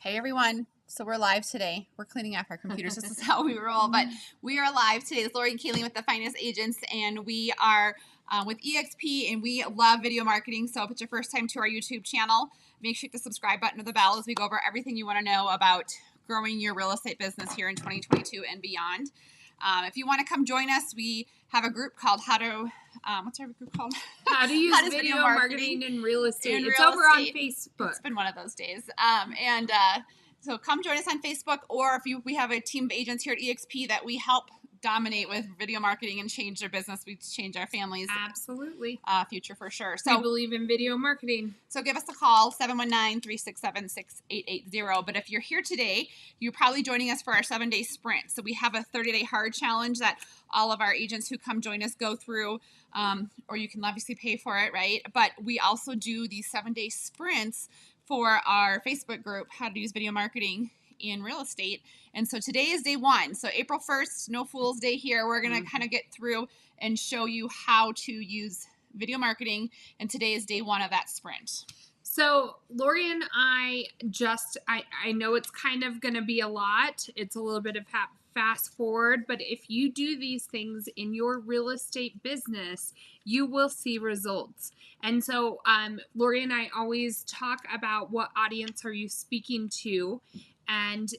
Hey everyone, so we're live today. We're cleaning off our computers. This is how we roll, but we are live today. It's Lori and Kayleen with the Finest Agents, and we are with EXP, and we love video marketing. So if it's your first time to our YouTube channel, make sure you hit the subscribe button or the bell as we go over everything you want to know about growing your real estate business here in 2022 and beyond. If you want to come join us, we have a group called what's our group called? How to use video marketing in real estate. It's over on Facebook. It's been one of those days. So come join us on Facebook, or we have a team of agents here at EXP that we help dominate with video marketing and change their business. We change our families' absolutely future for sure. So we believe in video marketing. So give us a call, 719-367-6880. But if you're here today, you're probably joining us for our 7-day sprint. So we have a 30-day hard challenge that all of our agents who come join us go through, or you can obviously pay for it, right? But we also do these 7-day sprints for our Facebook group, How to Use Video Marketing in Real Estate. And so today is day 1. So April 1st, no Fool's Day here. We're going to kind of get through and show you how to use video marketing. And today is day 1 of that sprint. So Lori and I know it's kind of going to be a lot. It's a little bit of fast forward, but if you do these things in your real estate business, you will see results. And so Lori and I always talk about what audience are you speaking to. And,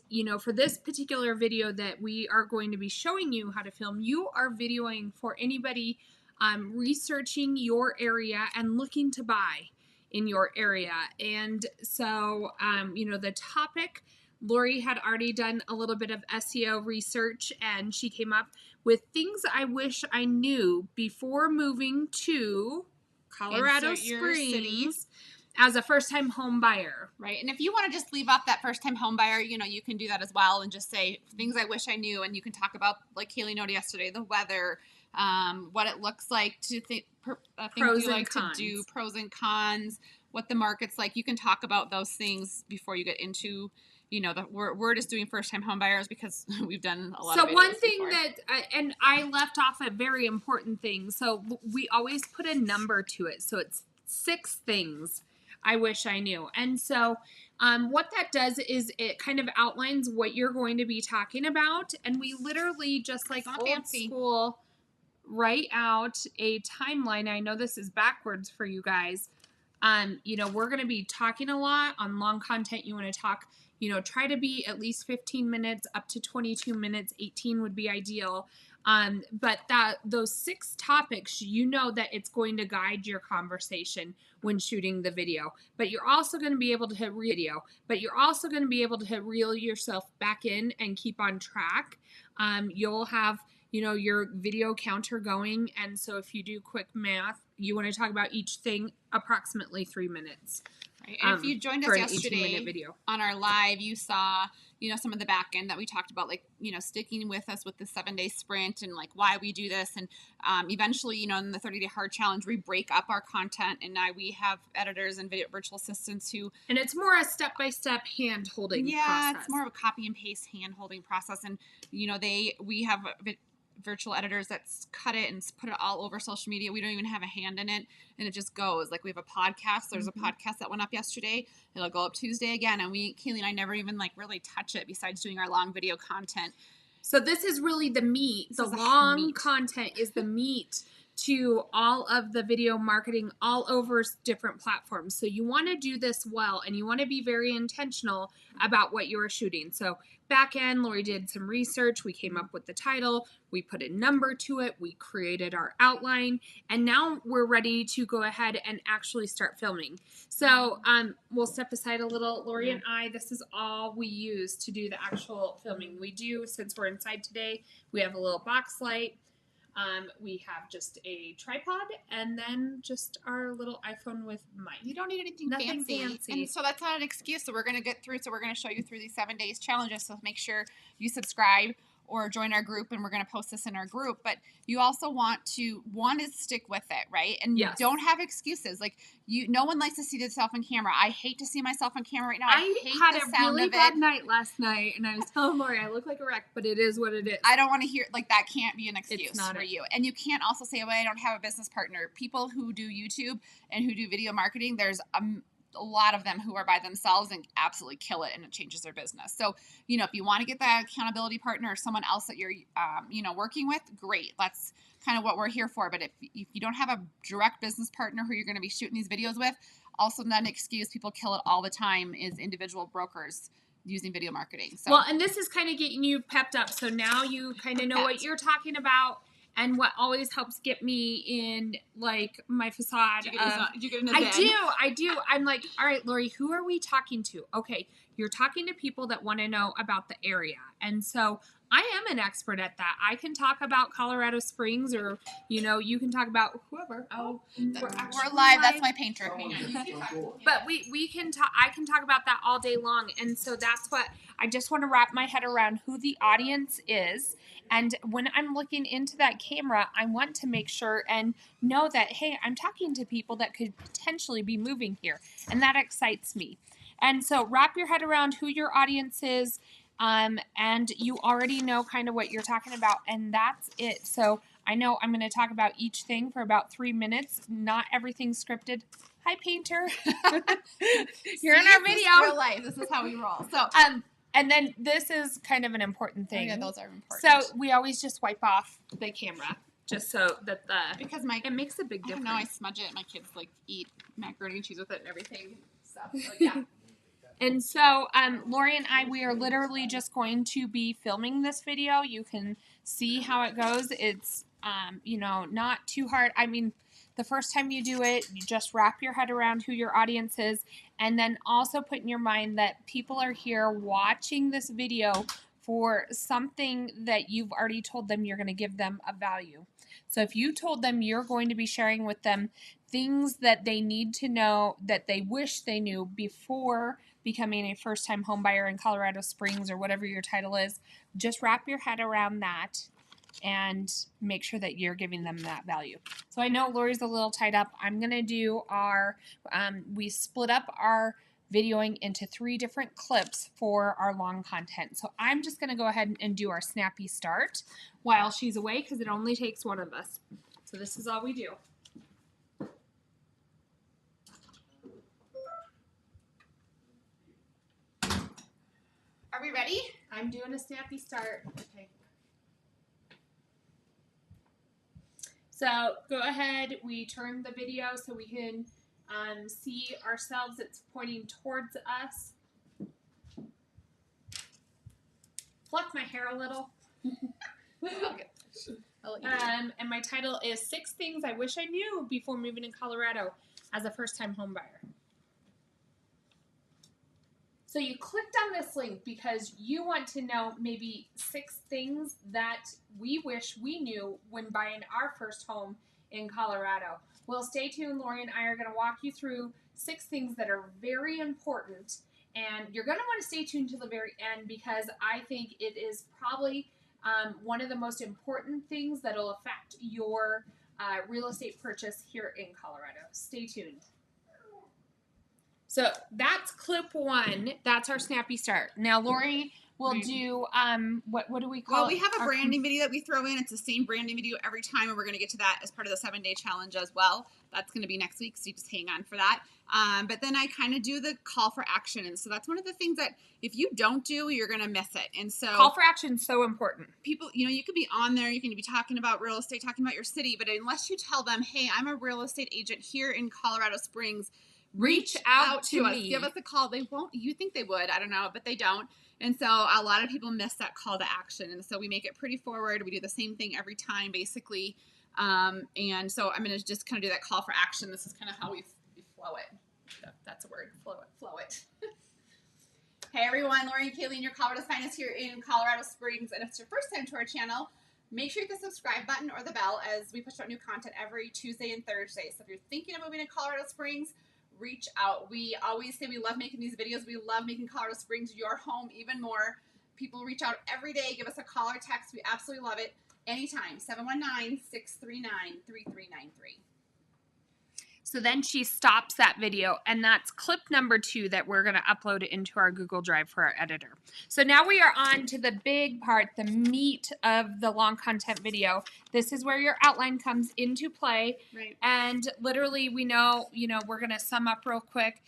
for this particular video that we are going to be showing you how to film, you are videoing for anybody researching your area and looking to buy in your area. And so, the topic, Lori had already done a little bit of SEO research, and she came up with things I wish I knew before moving to Colorado Springs as a first-time home buyer. Right. And if you want to just leave off that first-time home buyer, you can do that as well and just say things I wish I knew. And you can talk about, like Kaylee noted yesterday, the weather, what it looks like to things you like to do, pros and cons, what the market's like. You can talk about those things before you get into, we're just doing first-time home buyers because we've done a lot of videos. So one thing before. and I left off a very important thing. So we always put a number to it. So it's 6 things I wish I knew. And so what that does is it kind of outlines what you're going to be talking about. And we literally just like old school write out a timeline. I know this is backwards for you guys. We're going to be talking a lot on long content. You want to talk, try to be at least 15 minutes up to 22 minutes. 18 would be ideal. But those 6 topics, that it's going to guide your conversation when shooting the video. But you're also going to be able to reel yourself back in and keep on track. You'll have, your video counter going. And so if you do quick math, you want to talk about each thing approximately 3 minutes. Right. And if you joined us yesterday on our live, you saw, some of the back end that we talked about, like, sticking with us with the 7-day sprint and like why we do this. And eventually, in the 30-day hard challenge, we break up our content. And now we have editors and virtual assistants and it's more a step-by-step hand-holding process. Yeah, it's more of a copy and paste hand-holding process. And, we have virtual editors that cut it and put it all over social media. We don't even have a hand in it, and it just goes. Like, we have a podcast. There's a podcast that went up yesterday. It'll go up Tuesday again, and Kaylee and I never even really touch it besides doing our long video content. So this is really the meat. The long content is the meat to all of the video marketing all over different platforms. So you want to do this well, and you want to be very intentional about what you are shooting. So back end, Lori did some research. We came up with the title. We put a number to it. We created our outline. And now we're ready to go ahead and actually start filming. So we'll step aside a little. Lori and I, this is all we use to do the actual filming. We do, since we're inside today, we have a little box light. We have just a tripod and then just our little iPhone with mic. You don't need anything fancy. And so that's not an excuse. So we're going to get through. So we're going to show you through these 7 days challenges. So make sure you subscribe or join our group, and we're going to post this in our group. But you also want to stick with it, right? And don't have excuses. Like, no one likes to see themselves on camera. I hate to see myself on camera right now. I hate had the a sound really of bad it. night last night, and I was telling Lori I look like a wreck, but it is what it is. I don't want to hear, like, that can't be an excuse for you. And you can't also say, well, I don't have a business partner. People who do YouTube and who do video marketing, there's a lot of them who are by themselves and absolutely kill it, and it changes their business. So, you know, if you want to get that accountability partner or someone else that you're, you know, working with, great. That's kind of what we're here for. But if you don't have a direct business partner who you're going to be shooting these videos with, also not an excuse. People kill it all the time is individual brokers using video marketing. So, well, and this is kind of getting you pepped up. So now you kind of know what you're talking about. And what always helps get me in, like, my facade. Do you get in a I do. I'm like, all right, Lori, who are we talking to? Okay, you're talking to people that want to know about the area. And so I am an expert at that. I can talk about Colorado Springs, or, you know, you can talk about whoever. Oh, we're live. That's my painter. But we can talk. I can talk about that all day long. And so that's what I just want to wrap my head around, who the audience is. And when I'm looking into that camera, I want to make sure and know that, hey, I'm talking to people that could potentially be moving here. And that excites me. And so wrap your head around who your audience is. And you already know kind of what you're talking about. And that's it. So I know I'm going to talk about each thing for about 3 minutes. Not everything scripted. Hi, painter. You're in our video. This is real life. This is how we roll. So, and then this is kind of an important thing. Oh, yeah, those are important. So we always just wipe off the camera, just so that because it makes a big difference. No, I smudge it. My kids like eat macaroni and cheese with it and everything. So yeah. And so Lori and we are literally just going to be filming this video. You can see how it goes. It's you know, not too hard. I mean, the first time you do it, you just wrap your head around who your audience is, and then also put in your mind that people are here watching this video for something that you've already told them you're going to give them a value. So if you told them you're going to be sharing with them things that they need to know, that they wish they knew before becoming a first-time home buyer in Colorado Springs or whatever your title is, just wrap your head around that and make sure that you're giving them that value. So I know Lori's a little tied up. I'm going to do our, we split up our videoing into 3 different clips for our long content. So I'm just going to go ahead and do our snappy start while she's away, because it only takes one of us. So this is all we do. Are we ready? I'm doing a snappy start. Okay. So go ahead, we turn the video so we can see ourselves. It's pointing towards us. Pluck my hair a little. And my title is 6 Things I Wish I Knew Before Moving to Colorado as a First-Time Home Buyer. So you clicked on this link because you want to know maybe 6 things that we wish we knew when buying our first home in Colorado. Well, stay tuned. Lori and I are going to walk you through 6 things that are very important. And you're going to want to stay tuned to the very end, because I think it is probably one of the most important things that will affect your real estate purchase here in Colorado. Stay tuned. So that's clip 1. That's our snappy start. Now, Lori will do, what do we call it? Well, we have a branding video that we throw in. It's the same branding video every time, and we're going to get to that as part of the 7-day challenge as well. That's going to be next week, so you just hang on for that. But then I kind of do the call for action, and so that's one of the things that if you don't do, you're going to miss it. And so call for action is so important. People, you know, you could be on there, you can be talking about real estate, talking about your city, but unless you tell them, hey, I'm a real estate agent here in Colorado Springs, reach out to us. Give us a call. They won't. You think they would. I don't know, but they don't. And so a lot of people miss that call to action. And so we make it pretty forward. We do the same thing every time, basically. And so I'm going to just kind of do that call for action. This is kind of how we flow it. That's a word. Flow it. Hey, everyone. Lori and Kayleen, your Colorado's Finest here in Colorado Springs. And if it's your first time to our channel, make sure you hit the subscribe button or the bell, as we push out new content every Tuesday and Thursday. So if you're thinking of moving to Colorado Springs, reach out. We always say we love making these videos. We love making Colorado Springs your home even more. People reach out every day. Give us a call or text. We absolutely love it. Anytime. 719-639-3393. So then she stops that video, and that's clip number 2 that we're going to upload it into our Google Drive for our editor. So now we are on to the big part, the meat of the long content video. This is where your outline comes into play. Right. And literally we know, we're going to sum up real quick.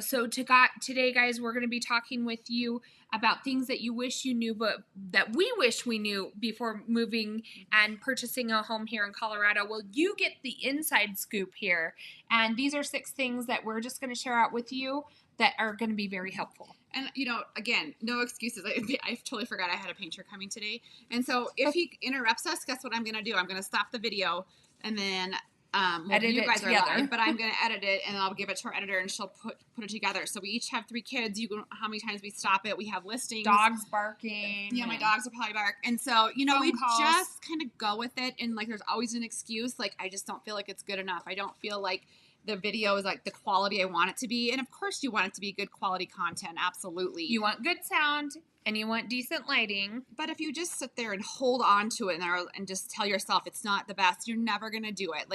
So today, guys, we're going to be talking with you about things that you wish you knew, but that we wish we knew before moving and purchasing a home here in Colorado. Well, you get the inside scoop here. And these are 6 things that we're just going to share out with you that are going to be very helpful. And, again, no excuses. I totally forgot I had a painter coming today. And so if he interrupts us, guess what I'm going to do? I'm going to stop the video and then Edit you it guys are together. live, but I'm going to edit it and I'll give it to our editor and she'll put it together. So we each have 3 kids. How many times we stop it. We have listings. Dogs barking. Yeah, my dogs will probably bark. And so, we calls. just kind of go with it. And, there's always an excuse. I just don't feel like it's good enough. I don't feel like the video is the quality I want it to be. And of course you want it to be good quality content. Absolutely. You want good sound and you want decent lighting. But if you just sit there and hold on to it and just tell yourself it's not the best, you're never going to do it.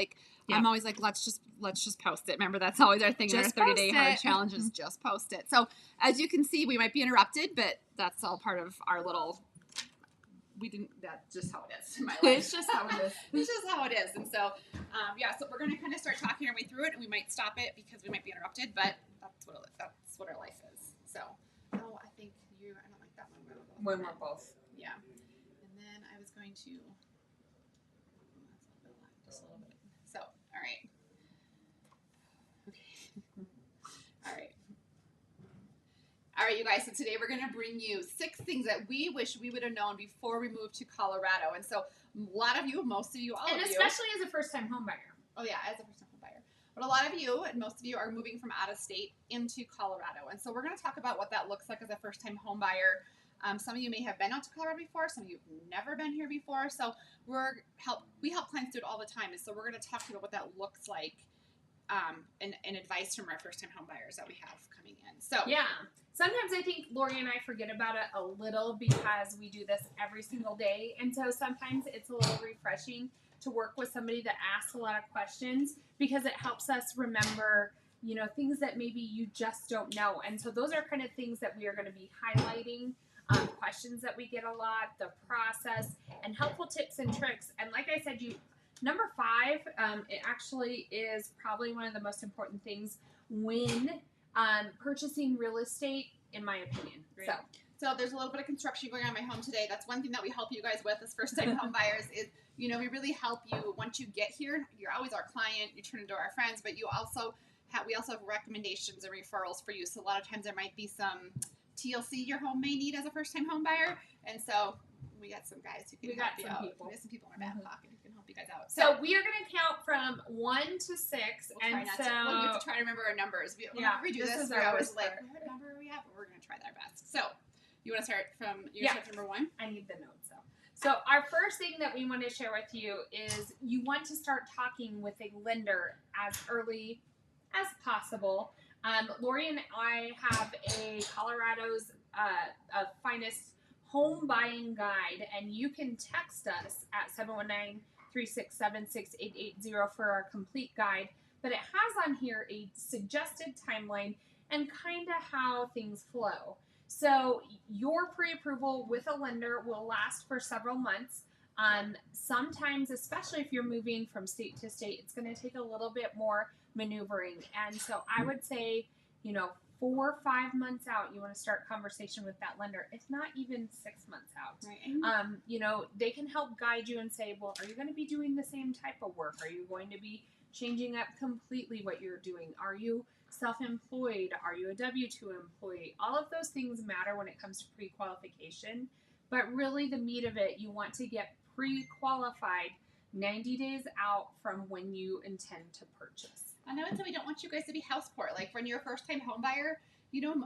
I'm always let's just post it. Remember, that's always our thing in our 30-day hard challenge is just post it. So as you can see, we might be interrupted, but that's all part of our little, that's just how it is in my life. It's just how it is. It's just how it is. And so, so we're going to kind of start talking our way through it, and we might stop it because we might be interrupted, but that's what our life is. So, I think I don't like that one. When we're both. Yeah. And then I was going to, just a little bit. So, all right. Okay. All right. All right, you guys. So today we're going to bring you 6 things that we wish we would have known before we moved to Colorado. And so a lot of you, most of you, all of you. And especially as a first-time home buyer. Oh, yeah, as a first-time home buyer. But a lot of you and most of you are moving from out of state into Colorado. And so we're going to talk about what that looks like as a first-time home buyer. Some of you may have been out to Colorado before. Some of you have never been here before. So we help clients do it all the time. And so we're going to talk about what that looks like and advice from our first-time home buyers that we have coming in. So yeah. Sometimes I think Lori and I forget about it a little because we do this every single day. And so sometimes it's a little refreshing to work with somebody that asks a lot of questions because it helps us remember, things that maybe you just don't know. And so those are kind of things that we are going to be highlighting, questions that we get a lot, the process, and helpful tips and tricks. And like I said, number 5, it actually is probably one of the most important things when purchasing real estate, in my opinion. Great. So there's a little bit of construction going on in my home today. That's one thing that we help you guys with as first-time home buyers is, we really help you once you get here. You're always our client. You turn into our friends, but we also have recommendations and referrals for you. So a lot of times there might be some TLC your home may need as a first-time home buyer. And so we got some guys who can help you out. We got some people in our back pocket who can help you guys out. So we are going to count from 1 to 6. We have to try to remember our numbers. We do this, we're always what number are we at? But we're going to try our best. So you want to start from number 1? I need the notes. So our first thing that we want to share with you is you want to start talking with a lender as early as possible. Lori and I have a Colorado's finest home buying guide, and you can text us at 719-367-6880 for our complete guide. But it has on here a suggested timeline and kind of how things flow. So your pre-approval with a lender will last for several months. Sometimes, especially if you're moving from state to state, it's going to take a little bit more maneuvering. And so I would say, 4 or 5 months out, you want to start conversation with that lender, if not even 6 months out. Right. They can help guide you and say, well, are you going to be doing the same type of work? Are you going to be changing up completely what you're doing? Are you self-employed? Are you a W-2 employee? All of those things matter when it comes to pre-qualification, but really the meat of it, you want to get pre-qualified 90 days out from when you intend to purchase. I know, and so we don't want you guys to be house poor. When you're a first-time home buyer,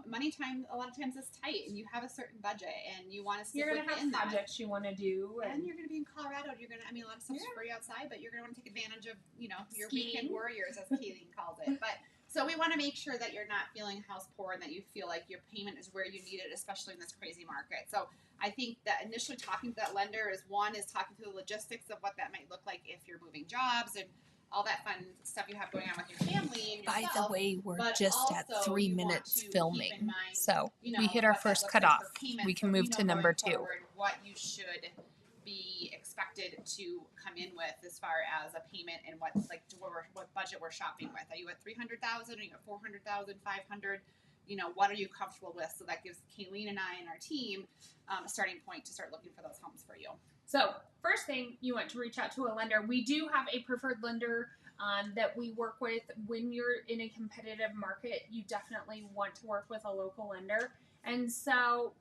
money time a lot of times is tight, and you have a certain budget, and you want to stick you're going to within have projects you want to do, and you're going to be in Colorado. You're going to, a lot of stuff's free outside, but you're going to want to take advantage of, your weekend warriors, as Kayleen calls it. But so we want to make sure that you're not feeling house poor and that you feel like your payment is where you need it, especially in this crazy market. So I think that initially talking to that lender is talking through the logistics of what that might look like if you're moving jobs and all that fun stuff you have going on with your family and yourself. By the way, we're but just at also 3 you want minutes to keep in filming, mind, so you know, we hit our what that first looks like cutoff. for payments, We can so move to know number going 2. forward what you should be expected to come in with as far as a payment and what budget we're shopping with? Are you at 300,000? Are you at 400,000? 500? What are you comfortable with? So that gives Kayleen and I and our team a starting point to start looking for those homes for you. So first thing, you want to reach out to a lender. We do have a preferred lender that we work with. When you're in a competitive market, you definitely want to work with a local lender. And so,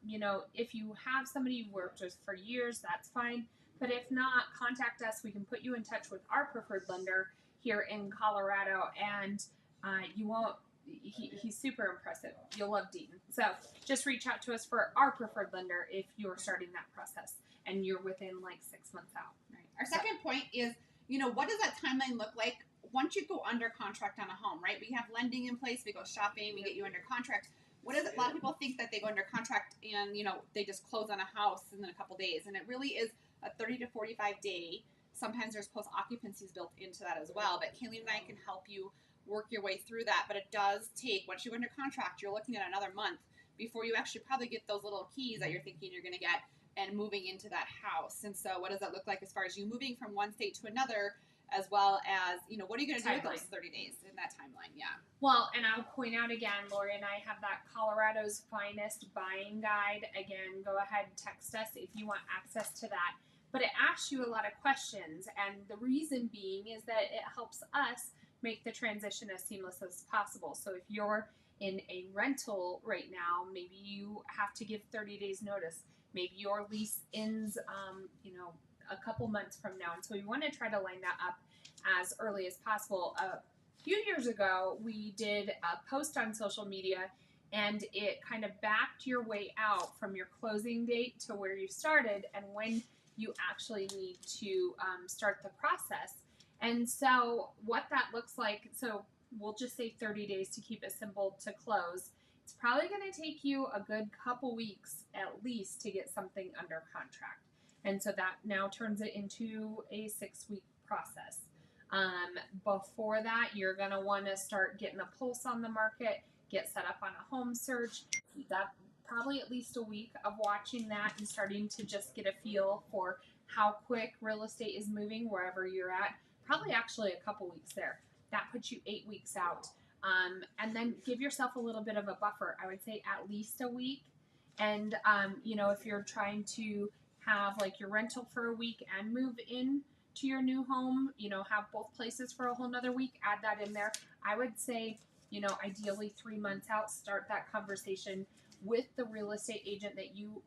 if you have somebody you've worked with for years, that's fine. But if not, contact us. We can put you in touch with our preferred lender here in Colorado, and you won't. He's super impressive. You'll love Dean. So just reach out to us for our preferred lender if you're starting that process and you're within like 6 months out. Right. Our second point is, what does that timeline look like once you go under contract on a home, right? We have lending in place. We go shopping. We get you under contract. What is it? A lot of people think that they go under contract and, they just close on a house in a couple days. And it really is a 30 to 45 day. Sometimes there's post occupancies built into that as well. But Kayleen and I can help you work your way through that. But it does take, once you go under contract, you're looking at another month before you actually probably get those little keys that you're thinking you're going to get and moving into that house. And so what does that look like as far as you moving from one state to another, as well as, what are you going to do with those 30 days in that timeline? Yeah. Well, and I'll point out again, Lori and I have that Colorado's Finest Buying Guide. Again, go ahead and text us if you want access to that. But it asks you a lot of questions, and the reason being is that it helps us make the transition as seamless as possible. So if you're in a rental right now, maybe you have to give 30 days notice. Maybe your lease ends, a couple months from now. And so we want to try to line that up as early as possible. A few years ago, we did a post on social media, and it kind of backed your way out from your closing date to where you started and when you actually need to start the process. And so what that looks like, so we'll just say 30 days to keep it simple to close. It's probably going to take you a good couple weeks at least to get something under contract. And so that now turns it into a 6-week process. Before that, you're going to want to start getting a pulse on the market, get set up on a home search. That probably at least a week of watching that and starting to just get a feel for how quick real estate is moving wherever you're at. Probably actually a couple weeks there. That puts you 8 weeks out. And then give yourself a little bit of a buffer. I would say at least a week. And, if you're trying to have like your rental for a week and move in to your new home, have both places for a whole nother week, add that in there. I would say, ideally 3 months out, start that conversation with the real estate agent that you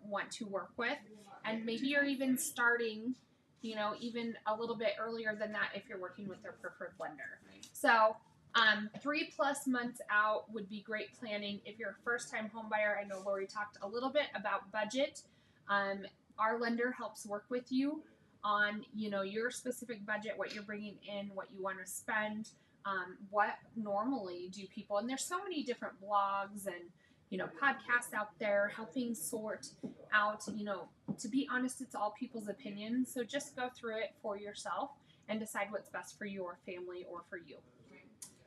want to work with. And maybe you're even starting, even a little bit earlier than that if you're working with their preferred lender. So 3+ months out would be great planning. If you're a first-time home buyer, I know Lori talked a little bit about budget. Our lender helps work with you on, your specific budget, what you're bringing in, what you want to spend, what normally do people, and there's so many different blogs and, podcasts out there helping sort out, to be honest, it's all people's opinions. So just go through it for yourself and decide what's best for your family or for you.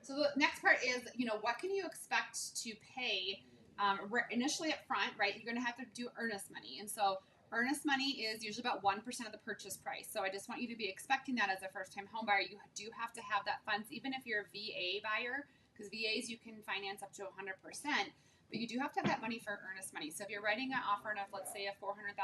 So the next part is, what can you expect to pay initially up front, right? You're going to have to do earnest money. And so earnest money is usually about 1% of the purchase price. So I just want you to be expecting that as a first-time home buyer. You do have to have that funds, even if you're a VA buyer, because VAs you can finance up to 100%. But you do have to have that money for earnest money. So if you're writing an offer of, let's say, a $400,000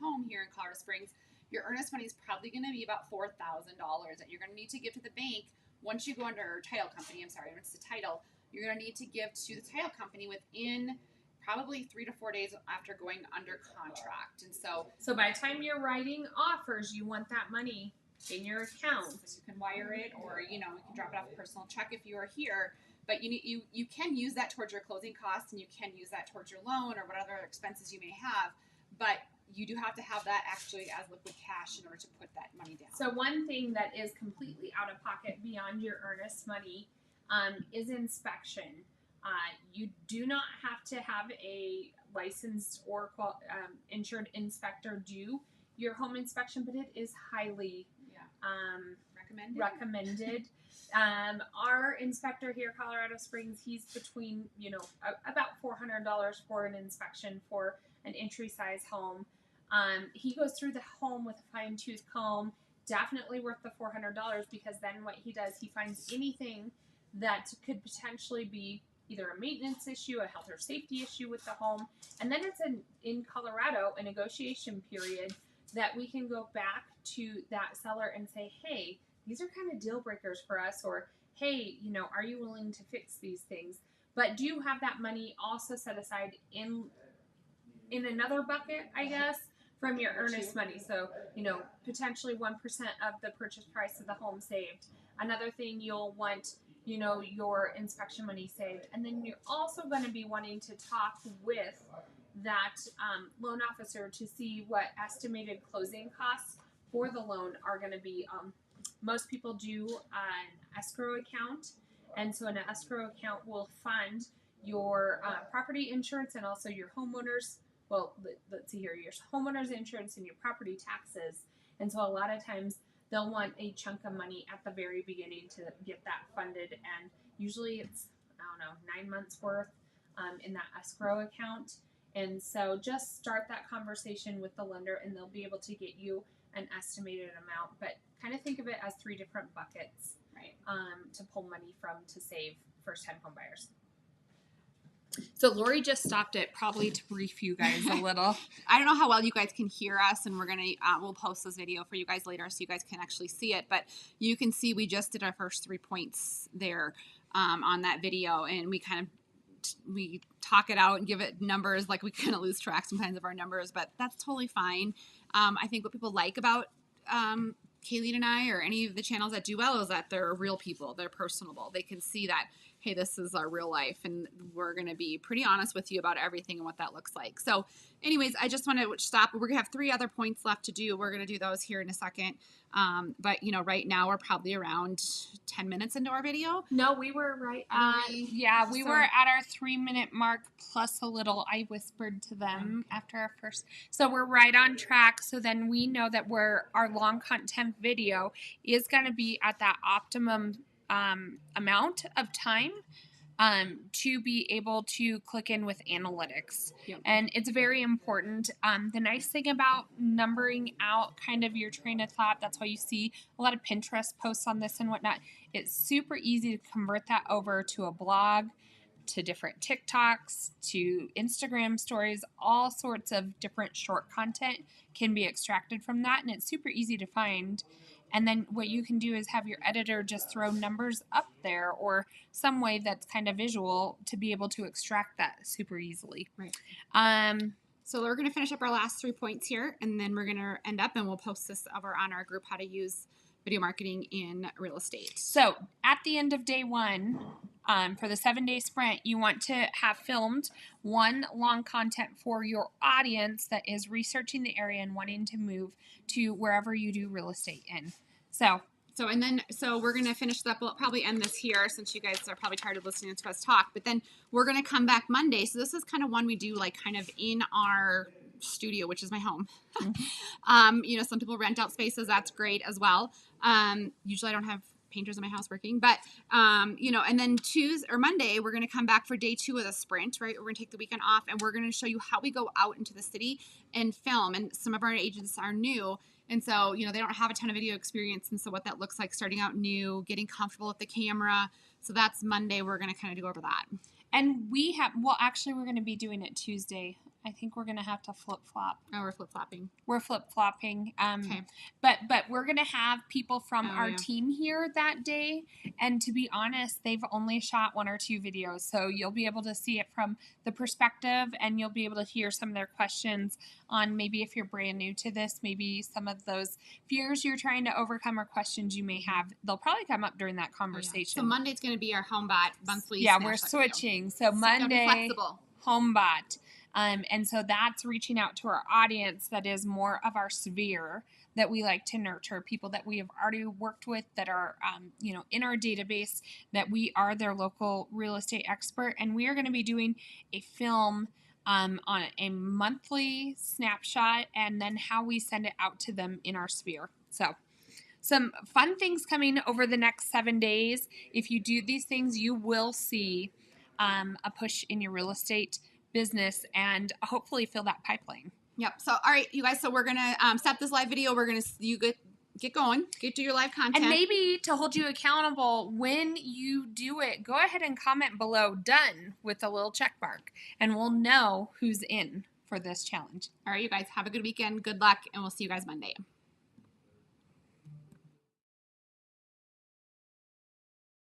home here in Colorado Springs, your earnest money is probably going to be about $4,000 that you're going to need to give to the bank once you go under title company. I'm sorry, it's the title. You're going to need to give to the title company within probably 3 to 4 days after going under contract. And so by the time you're writing offers, you want that money in your account. So you can wire it, or you can drop it off a personal check if you are here. But you can use that towards your closing costs, and you can use that towards your loan or whatever expenses you may have. But you do have to have that actually as liquid cash in order to put that money down. So one thing that is completely out of pocket beyond your earnest money is inspection. You do not have to have a licensed or insured inspector do your home inspection, but it is highly recommended. Our inspector here, Colorado Springs, he's between, about $400 for an inspection for an entry size home. He goes through the home with a fine tooth comb. Definitely worth the $400, because then what he does, he finds anything that could potentially be either a maintenance issue, a health or safety issue with the home, and then it's in Colorado a negotiation period that we can go back to that seller and say, hey, these are kind of deal breakers for us, or hey, are you willing to fix these things? But do you have that money also set aside in another bucket, I guess, from your earnest money? So, potentially 1% of the purchase price of the home saved. Another thing you'll want, your inspection money saved. And then you're also going to be wanting to talk with that loan officer to see what estimated closing costs for the loan are going to be. Most people do an escrow account, and so an escrow account will fund your property insurance and also your homeowners. Well, let's see here, your homeowners insurance and your property taxes. And so a lot of times they'll want a chunk of money at the very beginning to get that funded. And usually it's, 9 months worth in that escrow account. And so just start that conversation with the lender and they'll be able to get you an estimated amount. But kind of think of it as 3 different buckets, right, to pull money from to save first-time home buyers. So Lori just stopped it probably to brief you guys a little. I don't know how well you guys can hear us, and we'll post this video for you guys later so you guys can actually see it. But you can see we just did our first 3 points there on that video, and we talk it out and give it numbers. Like, we kind of lose track sometimes of our numbers, but that's totally fine. I think what people like about Kayleen and I, or any of the channels that do well, is that they're real people. They're personable. They can see that, hey, this is our real life, and we're going to be pretty honest with you about everything and what that looks like. So anyways, I just want to stop. We're going to have 3 other points left to do. We're going to do those here in a second. But right now we're probably around 10 minutes into our video. No, we were right at, we were at our 3-minute mark plus a little. I whispered to them after our first. So we're right on track. So then we know that our long content video is going to be at that optimum amount of time to be able to click in with analytics. Yep. And it's very important. The nice thing about numbering out kind of your train of thought, that's why you see a lot of Pinterest posts on this and whatnot. It's super easy to convert that over to a blog, to different TikToks, to Instagram stories. All sorts of different short content can be extracted from that, and it's super easy to find. And then what you can do is have your editor just throw numbers up there, or some way that's kind of visual to be able to extract that super easily. Right. So we're going to finish up our last 3 points here, and then we're going to end up, and we'll post this over on our group, how to use video marketing in real estate. So at the end of day 1, for the 7-day sprint, you want to have filmed 1 long content for your audience that is researching the area and wanting to move to wherever you do real estate in. So we're going to finish up. We'll probably end this here since you guys are probably tired of listening to us talk. But then we're going to come back Monday. So this is kind of one we do like kind of in our studio, which is my home. Some people rent out spaces. That's great as well. Usually I don't have painters in my house working, but and then Tuesday or Monday we're going to come back for day 2 of the sprint, right? We're going to take the weekend off, and we're going to show you how we go out into the city and film. And some of our agents are new, and so they don't have a ton of video experience, and so what that looks like starting out new, getting comfortable with the camera. So that's Monday. We're going to kind of go over that. And we're going to be doing it Tuesday. I think we're going to have to flip-flop. Oh, we're flip-flopping. We're flip-flopping. Okay. But we're going to have people from our team here that day. And to be honest, they've only shot 1 or 2 videos. So you'll be able to see it from the perspective, and you'll be able to hear some of their questions on maybe if you're brand new to this, maybe some of those fears you're trying to overcome or questions you may have. They'll probably come up during that conversation. So Monday's going to be our HomeBot monthly. Yeah, we're switching. So Monday, HomeBot. And so that's reaching out to our audience that is more of our sphere that we like to nurture, people that we have already worked with that are, in our database, that we are their local real estate expert. And we are going to be doing a film on a monthly snapshot, and then how we send it out to them in our sphere. So some fun things coming over the next 7 days. If you do these things, you will see a push in your real estate business and hopefully fill that pipeline. Yep. So, all right, you guys. So we're gonna stop this live video. We're gonna get going. Get to your live content. And maybe to hold you accountable, when you do it, go ahead and comment below "done" with a little check mark, and we'll know who's in for this challenge. All right, you guys. Have a good weekend. Good luck, and we'll see you guys Monday.